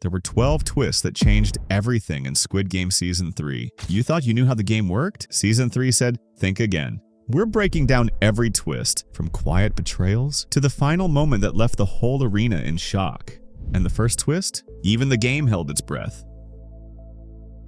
There were 12 twists that changed everything in Squid Game Season 3. You thought you knew how the game worked? Season 3 said, think again. We're breaking down every twist, from quiet betrayals to the final moment that left the whole arena in shock. And the first twist? Even the game held its breath.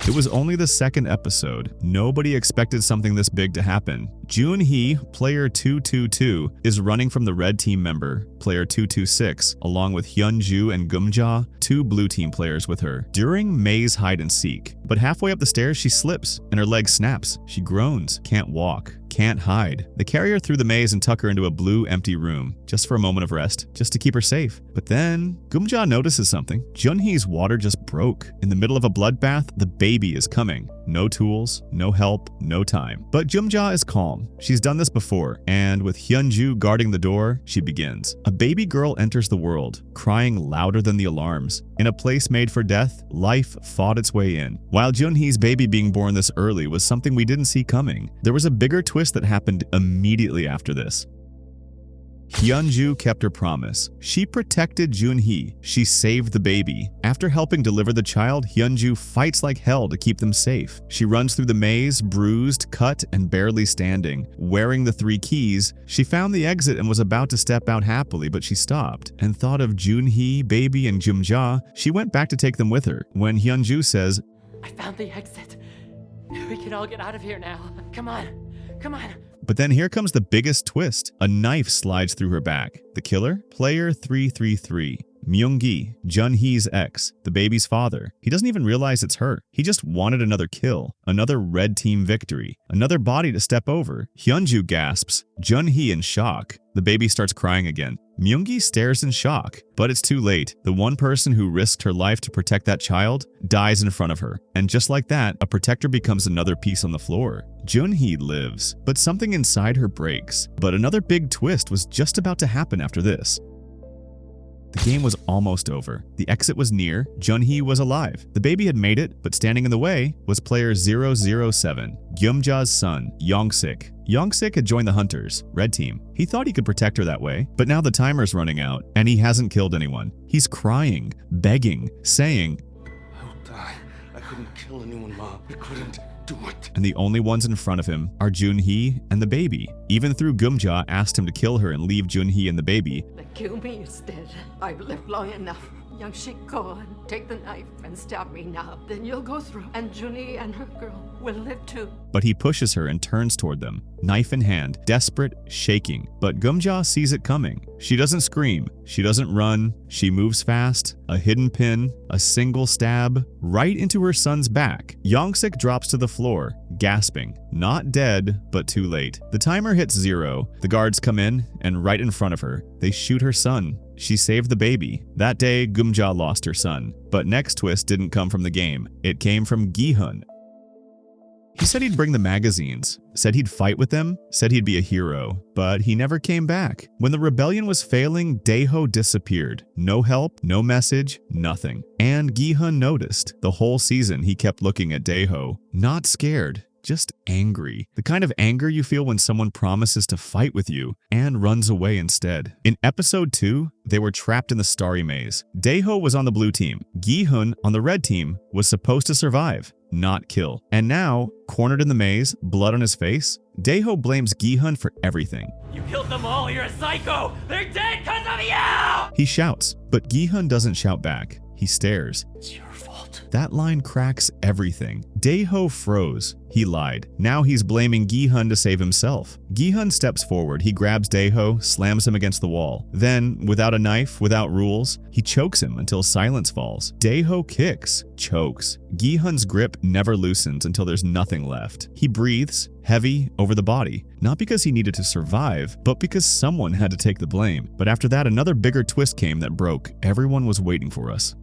It was only the second episode. Nobody expected something this big to happen. Joon-hee, player 222, is running from the red team member, player 226, along with Hyun-ju and Gum-ja, two blue team players with her, during May's hide and seek. But halfway up the stairs, she slips and her leg snaps. She groans, can't walk, can't hide. They carry her through the maze and tuck her into a blue, empty room, just for a moment of rest, just to keep her safe. But then, Gum-ja notices something. Jun-hee's water just broke. In the middle of a bloodbath, the baby is coming. No tools, no help, no time. But Gum-ja is calm. She's done this before, and with Hyun-ju guarding the door, she begins. A baby girl enters the world, crying louder than the alarms. In a place made for death, life fought its way in. While Jun-hee's baby being born this early was something we didn't see coming, there was a bigger twist that happened immediately after this. Hyun-ju kept her promise. She protected Joon-hee. She saved the baby. After helping deliver the child, Hyun-ju fights like hell to keep them safe. She runs through the maze, bruised, cut, and barely standing. Wearing the 3 keys, she found the exit and was about to step out happily, but she stopped and thought of Joon-hee, baby, and Gum-ja. She went back to take them with her. When Hyun-ju says, I found the exit. We can all get out of here now. Come on, come on. But then here comes the biggest twist. A knife slides through her back. The killer? Player 333. Myung-gi, Jun-hee's ex, the baby's father. He doesn't even realize it's her. He just wanted another kill, another red team victory, another body to step over. Hyun-ju gasps, Jun-hee in shock. The baby starts crying again. Myung-gi stares in shock, but it's too late. The one person who risked her life to protect that child dies in front of her. And just like that, a protector becomes another piece on the floor. Jun-hee lives, but something inside her breaks. But another big twist was just about to happen after this. The game was almost over. The exit was near. Jun-hee was alive. The baby had made it, but standing in the way was player 007, Gyeom-ja's son, Young-sik. Young-sik had joined the Hunters, red team. He thought he could protect her that way, but now the timer's running out, and he hasn't killed anyone. He's crying, begging, saying, I will die. I couldn't kill anyone, Ma. I couldn't do it. And the only ones in front of him are Joon-hee and the baby. Even though Gum-ja asked him to kill her and leave Joon-hee and the baby, They kill me instead. I've lived long enough. Young-sik, go on. Take the knife and stab me now. Then you'll go through, and Junie and her girl will live too. but he pushes her and turns toward them, knife in hand, desperate, shaking. But Gum-ja sees it coming. She doesn't scream. She doesn't run. She moves fast. A hidden pin, a single stab, right into her son's back. Young-sik drops to the floor, gasping. Not dead, but too late. The timer hits 0. The guards come in, and right in front of her, they shoot her son. She saved the baby. That day, Gum-ja lost her son. But next twist didn't come from the game. It came from Gi-hun. He said he'd bring the magazines, said he'd fight with them, said he'd be a hero, but he never came back. When the rebellion was failing, Dae-ho disappeared. No help, no message, nothing. And Gi-hun noticed. The whole season, he kept looking at Dae-ho, not scared, just angry. The kind of anger you feel when someone promises to fight with you and runs away instead. In episode 2, they were trapped in the starry maze. Dae-ho was on the blue team. Gi-hun on the red team was supposed to survive, not kill. And now, cornered in the maze, blood on his face, Dae-ho blames Gi-hun for everything. You killed them all, you're a psycho! They're dead because of you! He shouts, but Gi-hun doesn't shout back. He stares. It's your fault. That line cracks everything. Dae-ho froze. He lied. Now he's blaming Gi-hun to save himself. Gi-hun steps forward. He grabs Dae-ho, slams him against the wall. Then, without a knife, without rules, he chokes him until silence falls. Dae-ho kicks, chokes. Gi-hun's grip never loosens until there's nothing left. He breathes, heavy, over the body. Not because he needed to survive, but because someone had to take the blame. But after that, another bigger twist came that broke. Everyone was waiting for us.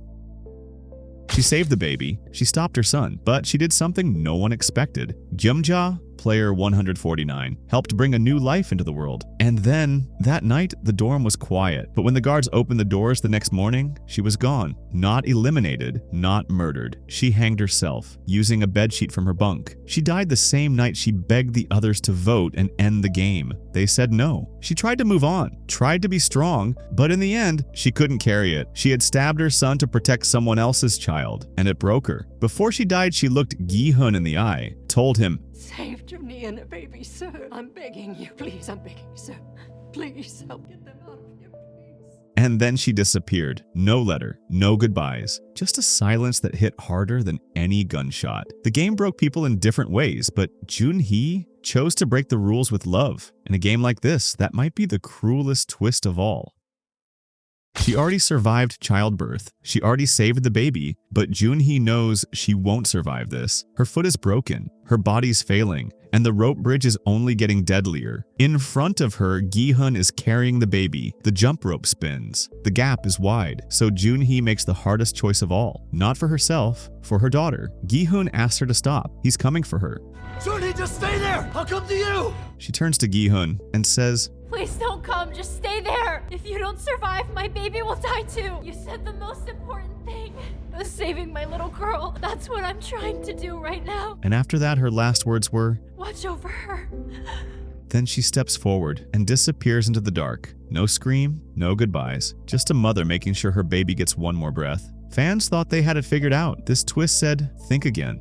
She saved the baby, she stopped her son, but she did something no one expected. Gyeom-ja, player 149, helped bring a new life into the world. And then, that night, the dorm was quiet. But when the guards opened the doors the next morning, she was gone. Not eliminated, not murdered. She hanged herself, using a bedsheet from her bunk. She died the same night she begged the others to vote and end the game. They said no. She tried to move on, tried to be strong, but in the end, she couldn't carry it. She had stabbed her son to protect someone else's child, and it broke her. Before she died, she looked Gi-hun in the eye, told him, Save Junie and the baby, sir. I'm begging you, please. I'm begging you, sir. Please help get them out of here, please. And then she disappeared. No letter, no goodbyes, just a silence that hit harder than any gunshot. The game broke people in different ways, but Jun-hee chose to break the rules with love. In a game like this, that might be the cruelest twist of all. She already survived childbirth. She already saved the baby, but Jun-hee knows she won't survive this. Her foot is broken, her body's failing, and the rope bridge is only getting deadlier. In front of her, Gi-hun is carrying the baby. The jump rope spins. The gap is wide, so Jun-hee makes the hardest choice of all. Not for herself, for her daughter. Gi-hun asks her to stop. He's coming for her. Junie, just stay there! I'll come to you! She turns to Gi-hun and says, Please don't come, just stay there. If you don't survive, my baby will die too. You said the most important thing was saving my little girl. That's what I'm trying to do right now. and after that, her last words were, Watch over her. Then she steps forward and disappears into the dark. No scream, no goodbyes, just a mother making sure her baby gets one more breath. Fans thought they had it figured out. This twist said, think again.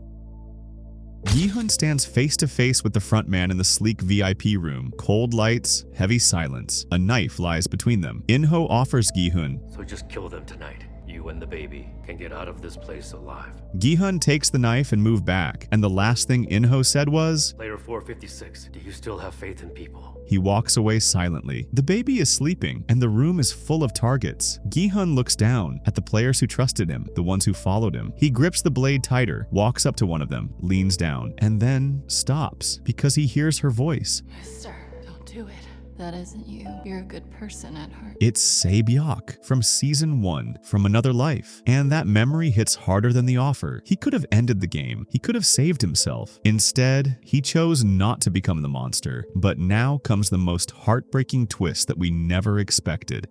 Gi-hun stands face to face with the front man in the sleek VIP room. Cold lights, heavy silence. A knife lies between them. In-ho offers Gi-hun. So just kill them tonight. You and the baby can get out of this place alive. Gi-hun takes the knife and moves back, and the last thing In-ho said was, Player 456, do you still have faith in people? He walks away silently. The baby is sleeping, and the room is full of targets. Gi-hun looks down at the players who trusted him, the ones who followed him. He grips the blade tighter, walks up to one of them, leans down, and then stops because he hears her voice. Sir, don't do it. That isn't you. You're a good person at heart. It's Se-byok from season 1, from another life. And that memory hits harder than the offer. He could have ended the game. He could have saved himself. Instead, he chose not to become the monster. But now comes the most heartbreaking twist that we never expected.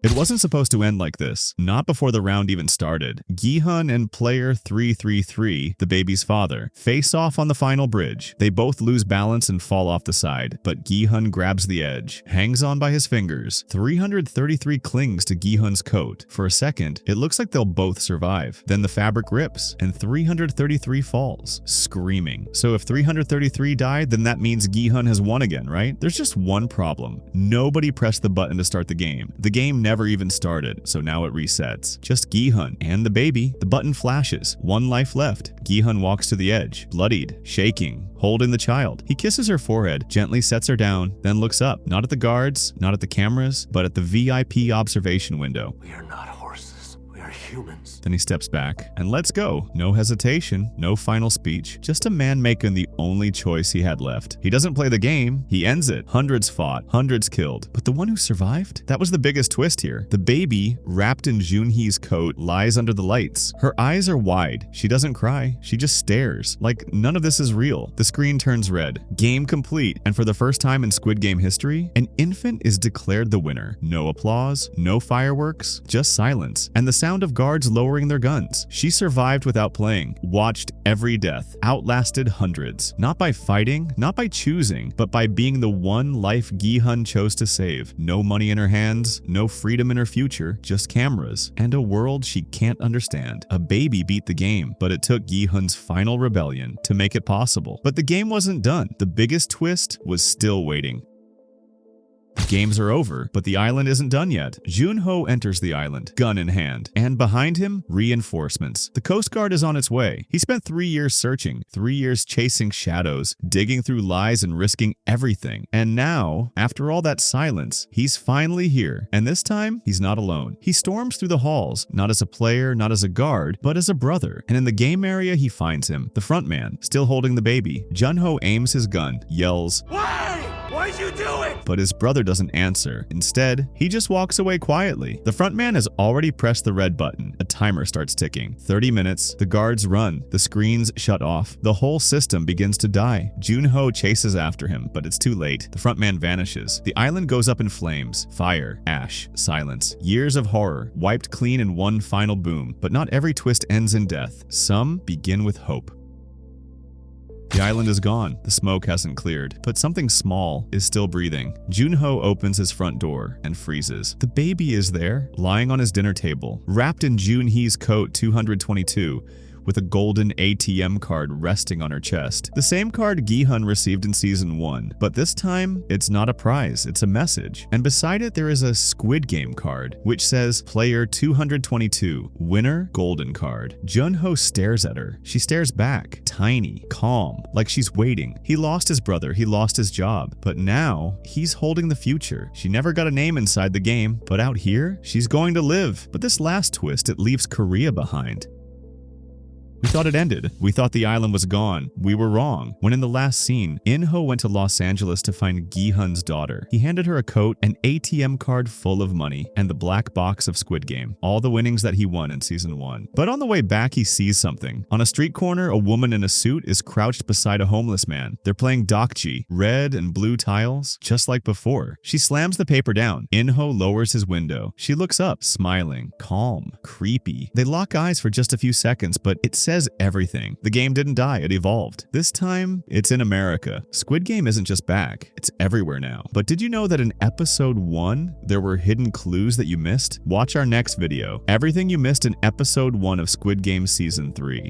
It wasn't supposed to end like this, not before the round even started. Gi-hun and player 333, the baby's father, face off on the final bridge. They both lose balance and fall off the side, but Gi-hun grabs the edge, hangs on by his fingers. 333 clings to Gi-hun's coat. For a second, it looks like they'll both survive. Then the fabric rips, and 333 falls, screaming. So if 333 died, then that means Gi-hun has won again, right? There's just one problem. Nobody pressed the button to start the game. The game never even started, so now it resets. Just Gi-hun and the baby. The button flashes. One life left. Gi-hun walks to the edge, bloodied, shaking, holding the child. He kisses her forehead, gently sets her down, then looks up, not at the guards, not at the cameras, but at the VIP observation window. We are not horses. We are humans. Then he steps back and lets go. No hesitation, no final speech, just a man making the only choice he had left. He doesn't play the game, he ends it. Hundreds fought, hundreds killed. But the one who survived? That was the biggest twist here. The baby, wrapped in Jun-hee's coat, lies under the lights. Her eyes are wide. She doesn't cry, she just stares. Like none of this is real. The screen turns red. Game complete, and for the first time in Squid Game history, an infant is declared the winner. No applause, no fireworks, just silence, and the sound of guards lowering their guns. She survived without playing, watched every death, outlasted hundreds. Not by fighting, not by choosing, but by being the one life Gi-hun chose to save. No money in her hands, no freedom in her future, just cameras, and a world she can't understand. A baby beat the game, but it took Gi-hun's final rebellion to make it possible. But the game wasn't done. The biggest twist was still waiting. The games are over, but the island isn't done yet. Jun-ho enters the island, gun in hand, and behind him, reinforcements. The Coast Guard is on its way. He spent 3 years searching, 3 years chasing shadows, digging through lies and risking everything. And now, after all that silence, he's finally here. And this time, he's not alone. He storms through the halls, not as a player, not as a guard, but as a brother. And in the game area, he finds him, the front man, still holding the baby. Jun-ho aims his gun, yells, Why? Why did you do it? But his brother doesn't answer. Instead, he just walks away quietly. The front man has already pressed the red button. A timer starts ticking. 30 minutes, the guards run, the screens shut off, the whole system begins to die. Junho chases after him, but it's too late. The front man vanishes. The island goes up in flames. Fire, ash, silence. Years of horror, wiped clean in one final boom. But not every twist ends in death. Some begin with hope. The island is gone, the smoke hasn't cleared, but something small is still breathing. Junho opens his front door and freezes. The baby is there, lying on his dinner table, wrapped in Junhee's coat 222, with a golden ATM card resting on her chest. The same card Gi-hun received in Season 1, but this time, it's not a prize, it's a message. And beside it, there is a Squid Game card, which says, Player 222, Winner, Golden Card. Junho stares at her. She stares back, tiny, calm, like she's waiting. He lost his brother, he lost his job, but now, he's holding the future. She never got a name inside the game, but out here, she's going to live. But this last twist, it leaves Korea behind. We thought it ended. We thought the island was gone. We were wrong. When in the last scene, In-ho went to Los Angeles to find Gi-hun's daughter. He handed her a coat, an ATM card full of money, and the black box of Squid Game, all the winnings that he won in Season 1. But on the way back, he sees something. On a street corner, a woman in a suit is crouched beside a homeless man. They're playing dokji, red and blue tiles, just like before. She slams the paper down. In-ho lowers his window. She looks up, smiling, calm, creepy. They lock eyes for just a few seconds, but it says everything. The game didn't die, it evolved. This time, it's in America. Squid Game isn't just back, it's everywhere now. But did you know that in Episode 1, there were hidden clues that you missed? Watch our next video, everything you missed in Episode 1 of Squid Game Season 3.